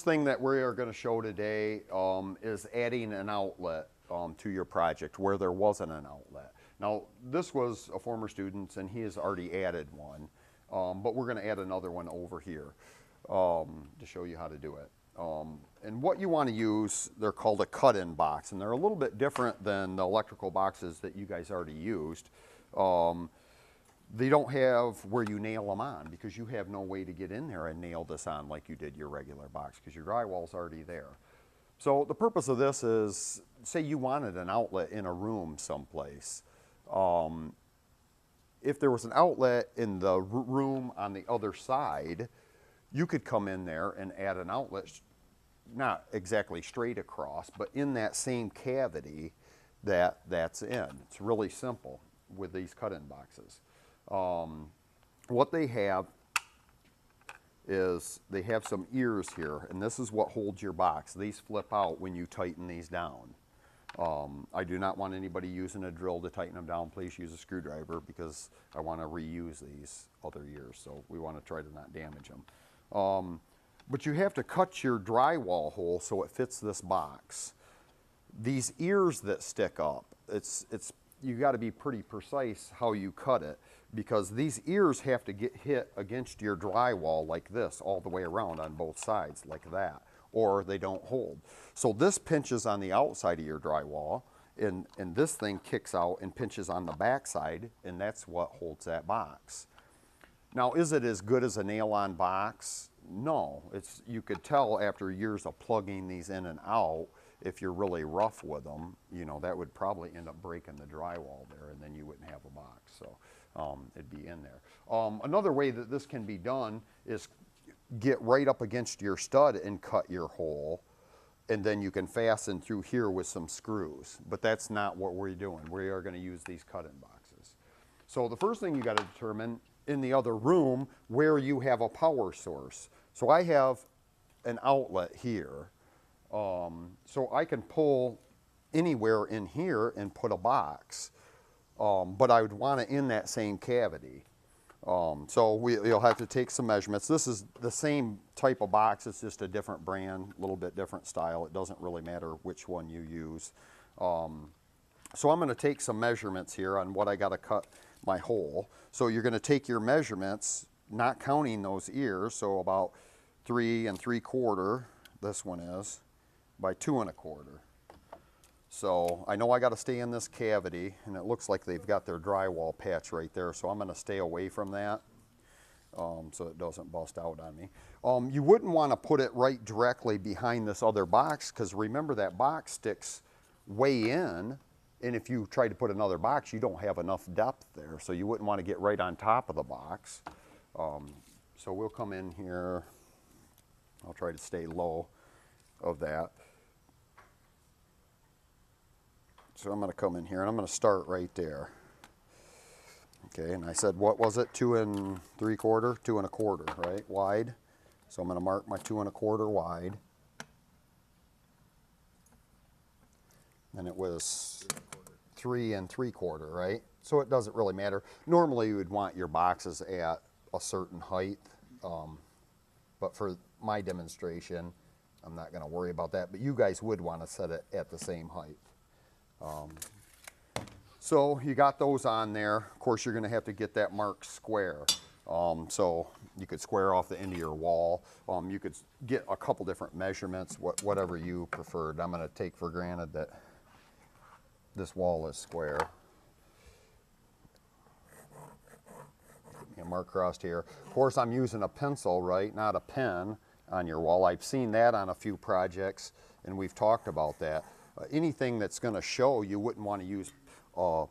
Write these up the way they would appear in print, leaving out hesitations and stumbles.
thing that we are going to show today is adding an outlet to your project where there wasn't an outlet. Now, this was a former student and he has already added one, but we're going to add another one over here to show you how to do it. And what you want to use, they're called a cut-in box, and they're a little bit different than the electrical boxes that you guys already used. They don't have where you nail them on because you have no way to get in there and nail this on like you did your regular box because your drywall's already there. So the purpose of this is, say you wanted an outlet in a room someplace. If there was an outlet in the room on the other side, you could come in there and add an outlet, not exactly straight across, but in that same cavity that's in. It's really simple with these cut-in boxes. What they have is they have some ears here, and this is what holds your box. These flip out when you tighten these down. I do not want anybody using a drill to tighten them down. Please use a screwdriver because I want to reuse these other ears, so we want to try to not damage them. But you have to cut your drywall hole so it fits this box. These ears that stick up, you got to be pretty precise how you cut it because these ears have to get hit against your drywall like this all the way around on both sides like that, or they don't hold. So this pinches on the outside of your drywall, and this thing kicks out and pinches on the back side, and that's what holds that box. Now, is it as good as a nail-on box? No. You could tell after years of plugging these in and out, if you're really rough with them, you know, that would probably end up breaking the drywall there, and then you wouldn't have a box. So it'd be in there. Another way that this can be done is get right up against your stud and cut your hole, and then you can fasten through here with some screws. But that's not what we're doing. We are going to use these cut-in boxes. So the first thing you got to determine in the other room where you have a power source. So I have an outlet here. So I can pull anywhere in here and put a box, but I would want it in that same cavity. So you'll have to take some measurements. This is the same type of box, it's just a different brand, a little bit different style. It doesn't really matter which one you use. So I'm going to take some measurements here on what I got to cut my hole. So you're going to take your measurements, not counting those ears, so about 3 3/4, this one is, by 2 1/4. So I know I got to stay in this cavity, and it looks like they've got their drywall patch right there, so I'm going to stay away from that so it doesn't bust out on me. You wouldn't want to put it right directly behind this other box because remember that box sticks way in, and if you try to put another box, you don't have enough depth there, so you wouldn't want to get right on top of the box. So we'll come in here. I'll try to stay low of that. So I'm going to come in here and I'm going to start right there. Okay, and I said, what was it? 2 3/4, 2 1/4, right? Wide. So I'm going to mark my 2 1/4 wide. And it was 3 3/4, right? So it doesn't really matter. Normally you would want your boxes at a certain height, but for my demonstration, I'm not going to worry about that. But you guys would want to set it at the same height. So you got those on there. Of course, you're going to have to get that marked square. So you could square off the end of your wall. You could get a couple different measurements, whatever you preferred. I'm going to take for granted that this wall is square. Get me a mark across here. Of course, I'm using a pencil, right, not a pen on your wall. I've seen that on a few projects, and we've talked about that. Anything that's going to show, you wouldn't want to use a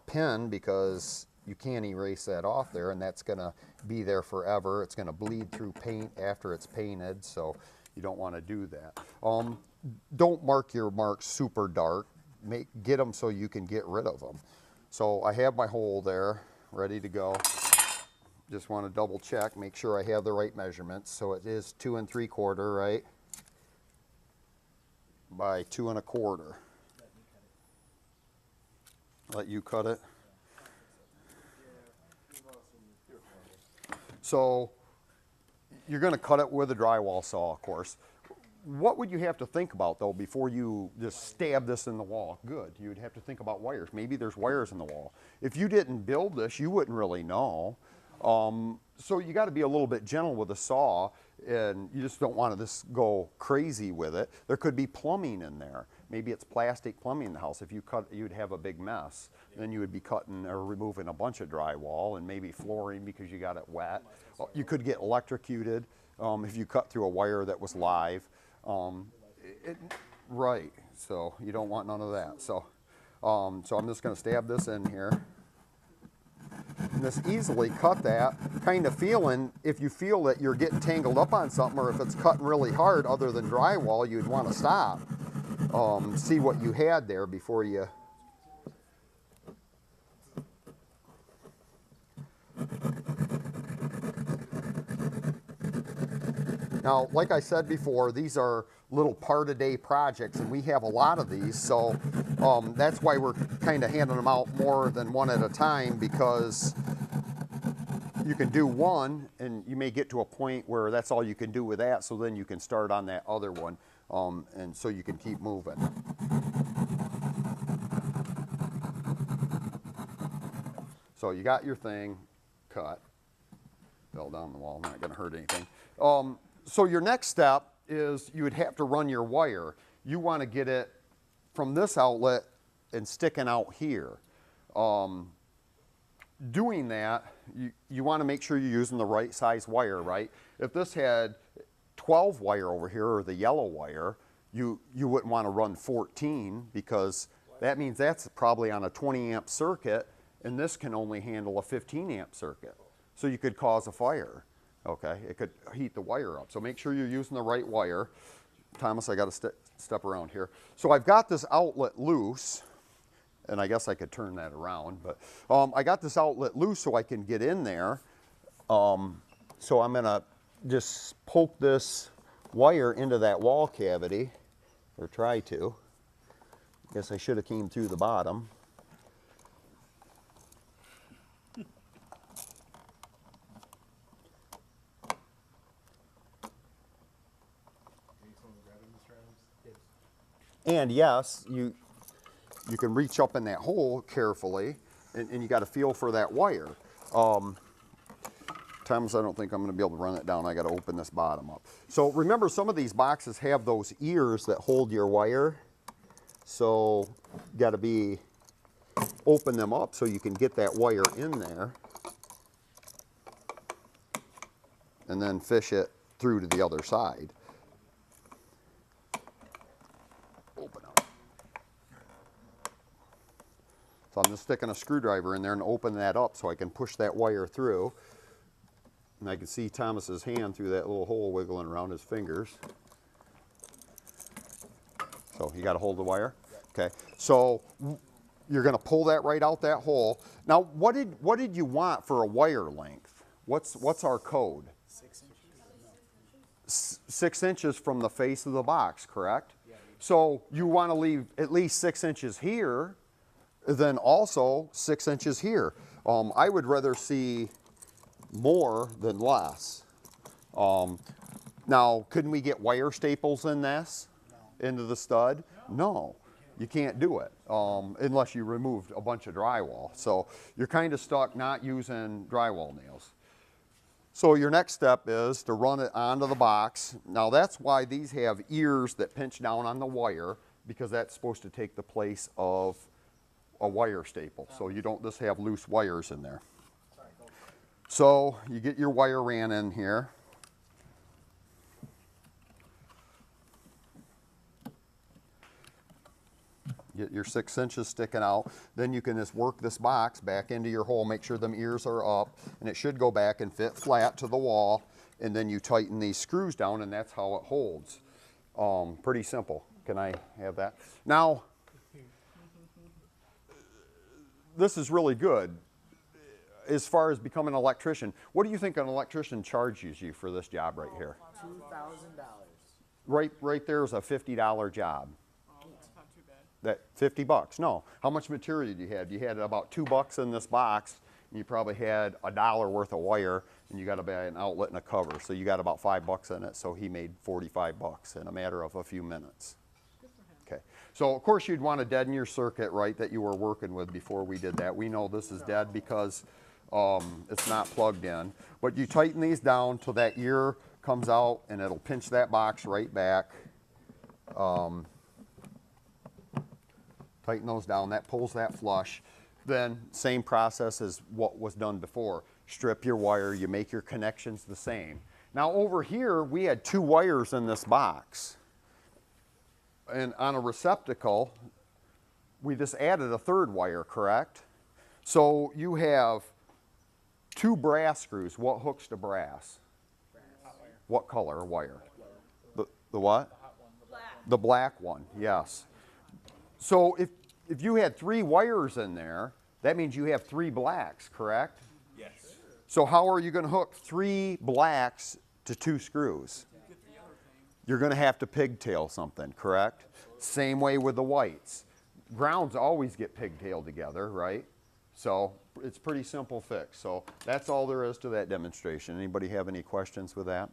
pen because you can't erase that off there, and that's going to be there forever. It's going to bleed through paint after it's painted, so you don't want to do that. Don't mark your marks super dark. Get them so you can get rid of them. So I have my hole there ready to go. Just want to double check, make sure I have the right measurements. So it is 2 3/4, right? By 2 1/4. Let you cut it. So you're going to cut it with a drywall saw, of course. What would you have to think about, though, before you just stab this in the wall? Good. You would have to think about wires. Maybe there's wires in the wall. If you didn't build this, you wouldn't really know. So you got to be a little bit gentle with a saw, and you just don't want to just go crazy with it. There could be plumbing in there. Maybe it's plastic plumbing in the house. If you cut, you'd have a big mess. Then you would be cutting or removing a bunch of drywall and maybe flooring because you got it wet. You could get electrocuted if you cut through a wire that was live. Right, so you don't want none of that. So I'm just going to stab this in here. And just easily cut that, kind of feeling, if you feel that you're getting tangled up on something, or if it's cutting really hard other than drywall, you'd want to stop. See what you had there before you... Now, like I said before, these are little part-a-day projects, and we have a lot of these, so that's why we're kind of handing them out more than one at a time, because you can do one, and you may get to a point where that's all you can do with that, so then you can start on that other one, and so you can keep moving. So you got your thing cut. Fell down the wall, not going to hurt anything. So your next step is you would have to run your wire. You want to get it from this outlet and sticking out here. Doing that, you want to make sure you're using the right size wire, right? If this had 12 wire over here, or the yellow wire, you wouldn't want to run 14, because that means that's probably on a 20 amp circuit, and this can only handle a 15 amp circuit. So you could cause a fire. Okay, it could heat the wire up. So make sure you're using the right wire. Thomas, I got to step around here. So I've got this outlet loose, and I guess I could turn that around, but I got this outlet loose so I can get in there. So I'm gonna just poke this wire into that wall cavity, or try to. Guess I should have came through the bottom. And yes, you can reach up in that hole carefully, and you got to feel for that wire. Times I don't think I'm going to be able to run it down. I got to open this bottom up. So remember, some of these boxes have those ears that hold your wire. So you got to open them up so you can get that wire in there, and then fish it through to the other side. So I'm just sticking a screwdriver in there and open that up so I can push that wire through. And I can see Thomas's hand through that little hole wiggling around his fingers. So you got to hold the wire? Okay. So you're going to pull that right out that hole. Now, what did you want for a wire length? What's our code? 6 inches. 6 inches from the face of the box, correct? Yeah. So you want to leave at least 6 inches here, then also 6 inches here. I would rather see more than less. Now, couldn't we get wire staples in this? No. Into the stud? No, you can't do it unless you removed a bunch of drywall. So you're kind of stuck not using drywall nails. So your next step is to run it onto the box. Now that's why these have ears that pinch down on the wire, because that's supposed to take the place of a wire staple, so you don't just have loose wires in there. So you get your wire ran in here. Get your 6 inches sticking out. Then you can just work this box back into your hole, make sure them ears are up, and it should go back and fit flat to the wall, and then you tighten these screws down, and that's how it holds. Pretty simple. Can I have that? Now, this is really good as far as becoming an electrician. What do you think an electrician charges you for this job right here? $2,000. Right there is a $50 job. Oh, that's not too bad. That 50 bucks, no. How much material do you have? You had about $2 in this box, and you probably had $1 worth of wire, and you got to buy an outlet and a cover. So you got about $5 in it. So he made 45 bucks in a matter of a few minutes. Okay. So of course you'd want to deaden your circuit, right, that you were working with before we did that. We know this is dead because it's not plugged in. But you tighten these down till that ear comes out, and it'll pinch that box right back. Tighten those down. That pulls that flush. Then same process as what was done before. Strip your wire. You make your connections the same. Now over here we had 2 wires in this box. And on a receptacle, we just added a 3rd wire, correct? So you have 2 brass screws. What hooks to brass? What color wire? The what? The black one, yes. So if you had 3 wires in there, that means you have 3 blacks, correct? Yes. So how are you going to hook 3 blacks to 2 screws? You're going to have to pigtail something, correct? Same way with the whites. Grounds always get pigtailed together, right? So it's pretty simple fix. So that's all there is to that demonstration. Anybody have any questions with that?